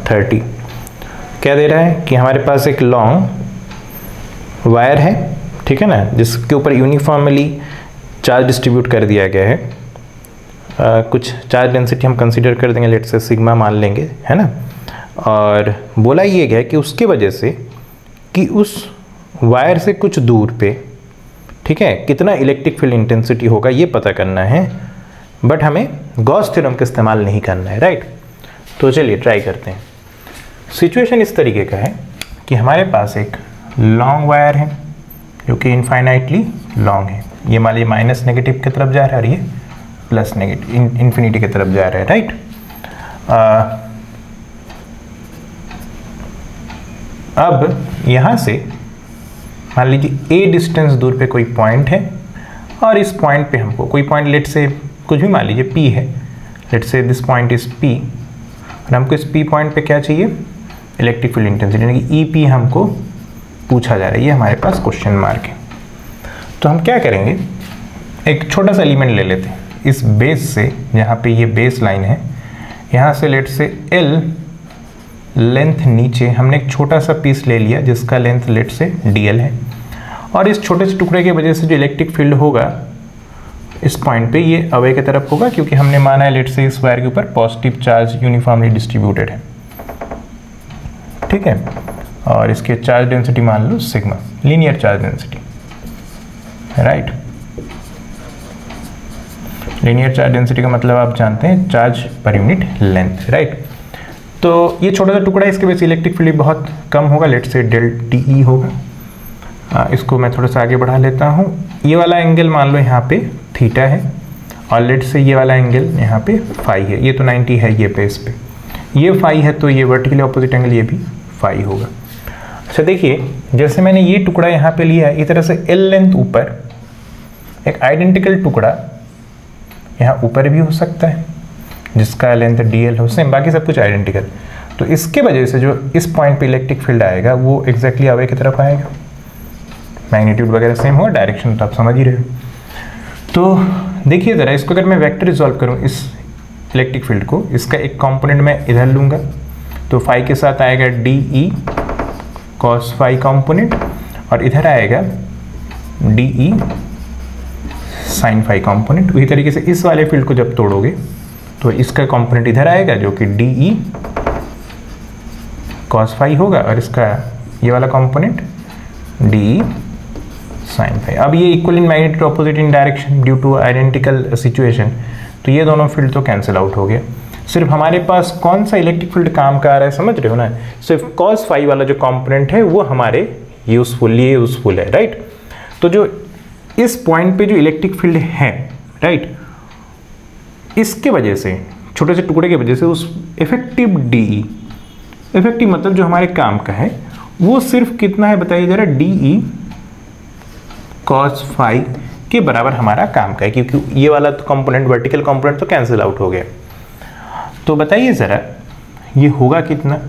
30। क्या दे रहा है कि हमारे पास एक लॉन्ग वायर है, ठीक है ना, जिसके ऊपर यूनिफॉर्मली चार्ज डिस्ट्रीब्यूट कर दिया गया है। कुछ चार्ज डेंसिटी हम कंसीडर कर देंगे, लेट से सिग्मा मान लेंगे, है ना। और बोला ये गया कि उसके वजह से कि उस वायर से कुछ दूर पे, ठीक है, कितना इलेक्ट्रिक फील्ड इंटेंसिटी होगा ये पता करना है, बट हमें गॉस थ्योरम का इस्तेमाल नहीं करना है, राइट। तो चलिए ट्राई करते हैं। सिचुएशन इस तरीके का है कि हमारे पास एक लॉन्ग वायर है जो कि इनफाइनाइटली लॉन्ग है। ये मान लीजिए माइनस नेगेटिव की तरफ जा रहा है और ये प्लस नेगेटिव इन्फिनिटी की तरफ जा रहा है, राइट। अब यहाँ से मान लीजिए a डिस्टेंस दूर पे कोई पॉइंट है और इस पॉइंट पे हमको कोई पॉइंट, लेट से कुछ भी मान लीजिए p है, लेट से दिस पॉइंट इज p, और हमको इस p पॉइंट पे क्या चाहिए, इलेक्ट्रिक फील्ड इंटेंसिटी, यानी कि EP हमको पूछा जा रहा है। ये हमारे पास क्वेश्चन मार्क है। तो हम क्या करेंगे, एक छोटा सा एलिमेंट ले लेते हैं इस बेस से, जहाँ पे ये बेस लाइन है, यहाँ से लेट से L लेंथ नीचे हमने एक छोटा सा पीस ले लिया जिसका लेंथ लेट से dl है, और इस छोटे से टुकड़े की वजह से जो इलेक्ट्रिक फील्ड होगा इस पॉइंट पे ये अवे की तरफ होगा, क्योंकि हमने माना है लेट से इस वायर के ऊपर पॉजिटिव चार्ज यूनिफॉर्मली डिस्ट्रीब्यूटेड है, ठीक है। और इसके चार्ज डेंसिटी मान लो sigma, linear charge density, right. Linear charge density का मतलब आप जानते हैं charge per unit length, right. तो ये छोटा सा टुकड़ा है, इसके वजह से इलेक्ट्रिक फील्ड बहुत कम होगा, लेट से डेल टी होगा। इसको मैं थोड़ा सा आगे बढ़ा लेता हूँ। ये वाला एंगल मान लो यहाँ पे थीटा है, और लेट से ये वाला एंगल यहाँ पे फाई है। ये तो 90 है ये बेस पे, ये फाई है, तो ये वर्टिकली ऑपोजिट एंगल ये भी फाई होगा। अच्छा देखिए, जैसे मैंने ये टुकड़ा यहाँ पे लिया है, इस तरह से एल लेंथ ऊपर एक आइडेंटिकल टुकड़ा यहाँ ऊपर भी हो सकता है जिसका लेंथ dl हो, सेम, बाकी सब कुछ आइडेंटिकल। तो इसके वजह से जो इस पॉइंट पे इलेक्ट्रिक फील्ड आएगा वो एग्जैक्टली अवे की तरफ आएगा, मैग्नीट्यूड वगैरह सेम होगा, डायरेक्शन तो आप समझ ही रहे हो। तो देखिए ज़रा, इसको अगर मैं वेक्टर रिजॉल्व करूँ इस इलेक्ट्रिक फील्ड को, इसका एक कंपोनेंट मैं इधर लूँगा, तो फाई के साथ आएगा DE cos फाई कंपोनेंट, और इधर आएगा DE sin फाई कंपोनेंट। उसी तरीके से इस वाले फील्ड को जब तोड़ोगे तो इसका कंपोनेंट इधर आएगा जो कि DE cos फाई होगा, और इसका ये वाला कंपोनेंट DE sin फाई। अब ये equal in magnitude, opposite in direction due to identical situation, तो ये दोनों फील्ड तो कैंसिल आउट हो गया। सिर्फ हमारे पास कौन सा इलेक्ट्रिक फील्ड काम का आ रहा है, समझ रहे हो ना। सिर्फ cos फाई वाला जो कंपोनेंट है वो हमारे यूजफुल है, राइट। तो जो इस पॉइंट पे जो इलेक्ट्रिक फील्ड है, राइट, इसके वजह से, छोटे से टुकड़े की वजह से उस इफेक्टिव DE, इफेक्टिव मतलब जो हमारे काम का है, वो सिर्फ कितना है बताइए जरा, DE cos फाई के बराबर हमारा काम का है, क्योंकि ये वाला तो कंपोनेंट, वर्टिकल कंपोनेंट तो कैंसिल आउट हो गया। तो बताइए ज़रा ये होगा कितना।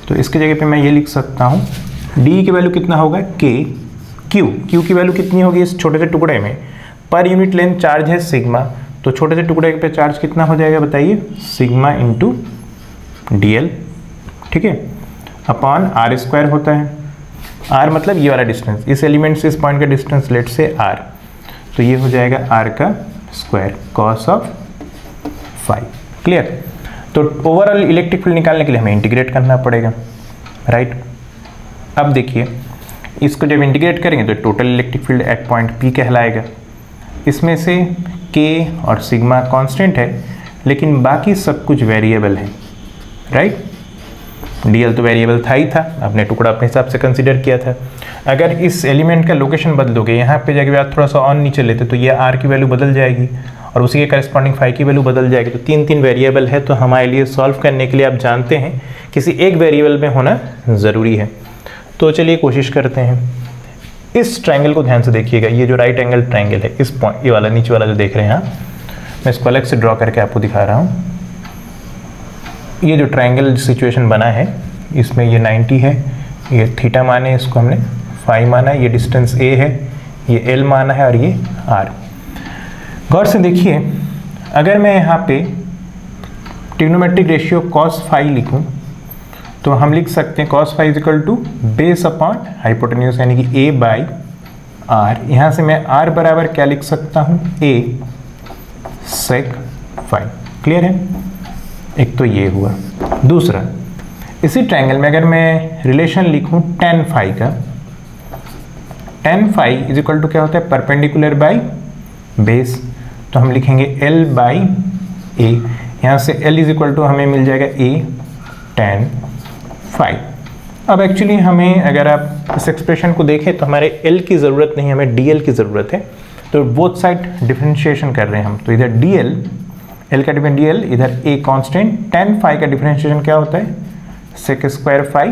तो इसके जगह पे मैं ये लिख सकता हूँ, DE की वैल्यू कितना होगा, Q की वैल्यू कितनी होगी इस छोटे से टुकड़े में, पर यूनिट लेंथ चार्ज है सिग्मा, तो छोटे से टुकड़े पे चार्ज कितना हो जाएगा बताइए, सिग्मा इंटू DL, ठीक है, अपॉन R² होता है। R मतलब ये वाला डिस्टेंस, इस एलिमेंट से इस पॉइंट का डिस्टेंस लेट से R, तो ये हो जाएगा R का square cos of phi. Clear. तो ओवरऑल इलेक्ट्रिक फील्ड निकालने के लिए हमें इंटीग्रेट करना पड़ेगा, राइट। अब देखिए, इसको जब इंटीग्रेट करेंगे तो total electric field at point P कहलाएगा। इसमें से K और सिग्मा कांस्टेंट है, लेकिन बाकी सब कुछ वेरिएबल है, राइट। DL तो वेरिएबल था ही था, आपने टुकड़ा अपने हिसाब से कंसीडर किया था। अगर इस एलिमेंट का लोकेशन बदलोगे, यहाँ पे जाके आप थोड़ा सा ऑन नीचे लेते तो ये R की वैल्यू बदल जाएगी और उसी के करस्पॉन्डिंग फाई की वैल्यू बदल जाएगी। तो तीन वेरिएबल है, तो हमारे लिए सॉल्व करने के लिए आप जानते हैं किसी एक वेरिएबल में होना ज़रूरी है। तो चलिए कोशिश करते हैं। इस ट्रायंगल को ध्यान से देखिएगा, ये जो राइट एंगल ट्रायंगल है, इस पॉइंट, ये वाला नीचे वाला जो देख रहे हैं आप, मैं इसको अलग से ड्रॉ करके आपको दिखा रहा हूँ। ये जो ट्रायंगल सिचुएशन बना है, इसमें ये 90 है, ये थीटा माने, इसको हमने फाई माना है, ये डिस्टेंस a है, ये l माना है और ये r। गौर से देखिए, अगर मैं यहाँ पे ट्रिग्नोमेट्रिक रेशियो cos फाई लिखूं तो हम लिख सकते हैं cos phi is equal to base upon hypotenuse यानी कि a बाई आर। यहाँ से मैं r बराबर क्या लिख सकता हूँ, a sec फाई। क्लियर है, एक तो ये हुआ। दूसरा, इसी ट्रायंगल में अगर मैं रिलेशन लिखूं tan फाई का, tan phi is equal to क्या होता है, परपेंडिकुलर बाई बेस, तो हम लिखेंगे l बाई a। यहाँ से l इज इक्वल टू हमें मिल जाएगा a tan फाई। अब एक्चुअली हमें, अगर आप इस एक्सप्रेशन को देखें तो हमारे l की ज़रूरत नहीं, हमें dl की ज़रूरत है। तो बोथ साइड डिफरेंशिएशन कर रहे हैं हम, तो इधर dl, l का डिफरेंट dl, इधर a कांस्टेंट, tan फाई का डिफरेंशिएशन क्या होता है, sec square phi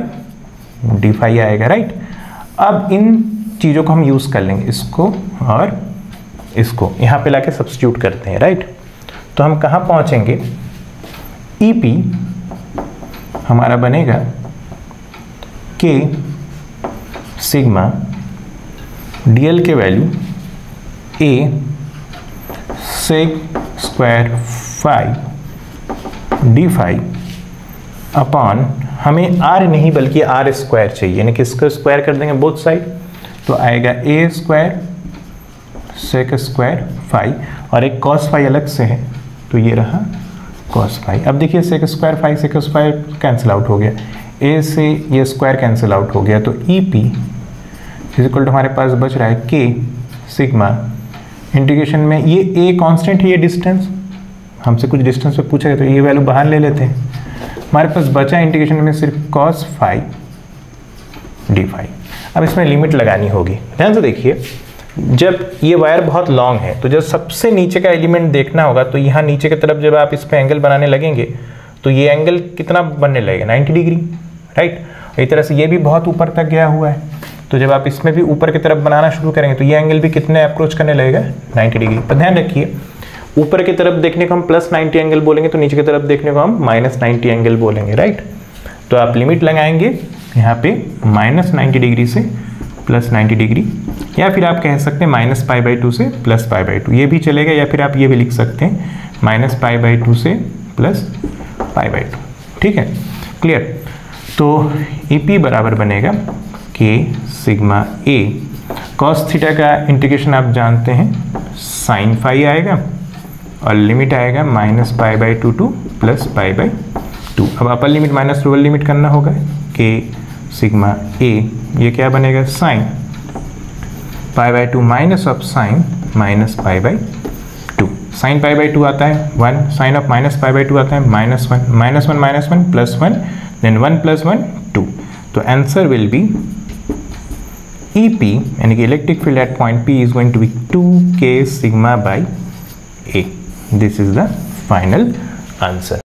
d phi आएगा, राइट। अब इन चीज़ों को हम यूज़ कर लेंगे, इसको और इसको यहाँ पे लाके सब्स्टिट्यूट करते हैं, राइट। तो हम कहाँ पहुँचेंगे, EP हमारा बनेगा K सिग्मा dl के value a sec square phi d phi upon, हमें r नहीं बल्कि r स्क्वायर चाहिए, यानी कि इसको स्क्वायर कर देंगे बोथ साइड, तो आएगा a square sec square phi, और एक cos फाई अलग से है तो ये रहा cos फाई। अब देखिए sec square phi sec square cancel out हो गया, a से ये स्क्वायर कैंसिल आउट हो गया, तो EP इज इक्वल टू हमारे पास बच रहा है K सिग्मा इंटीग्रेशन में, ये a कांस्टेंट है, ये डिस्टेंस हमसे कुछ डिस्टेंस पे पूछा गया तो ये वैल्यू बाहर ले लेते हैं, हमारे पास बचा इंटीग्रेशन में सिर्फ cos फाई d फाई। अब इसमें लिमिट लगानी होगी, ध्यान से देखिए। जब ये वायर बहुत लॉन्ग है तो जब सबसे नीचे का एलिमेंट देखना होगा, तो यहाँ नीचे की तरफ जब आप इस पे एंगल बनाने लगेंगे तो ये एंगल कितना बनने लगेगा, 90 डिग्री, राइट। इस तरह से ये भी बहुत ऊपर तक गया हुआ है, तो जब आप इसमें भी ऊपर की तरफ बनाना शुरू करेंगे तो ये एंगल भी कितने अप्रोच करने लगेगा, 90 डिग्री। पर ध्यान रखिए, ऊपर की तरफ देखने को हम +90 एंगल बोलेंगे, तो नीचे की तरफ देखने को हम -90 एंगल बोलेंगे, राइट। तो आप लिमिट लगाएंगे यहाँ पे -90 डिग्री से +90 डिग्री, या फिर आप कह सकते हैं -π/2 से +π/2, ये भी चलेगा, या फिर आप ये भी लिख सकते हैं -π/2 से +π/2, ठीक है, क्लियर। तो EP बराबर बनेगा K sigma A, cos theta का इंटीग्रेशन आप जानते हैं sin फाई आएगा, और लिमिट आएगा -π/2 टू +π/2। अब upper limit minus lower limit करना होगा, K सिग्मा A, ये क्या बनेगा, sin π/2 minus of sin -π/2, sin π/2 आता है 1, sin ऑफ -π/2 आता है -1, -1 +1 देन 1 + 1 2। तो आंसर विल बी EP, यानी कि electric field at point P is going to be 2K sigma by A। This is the final answer.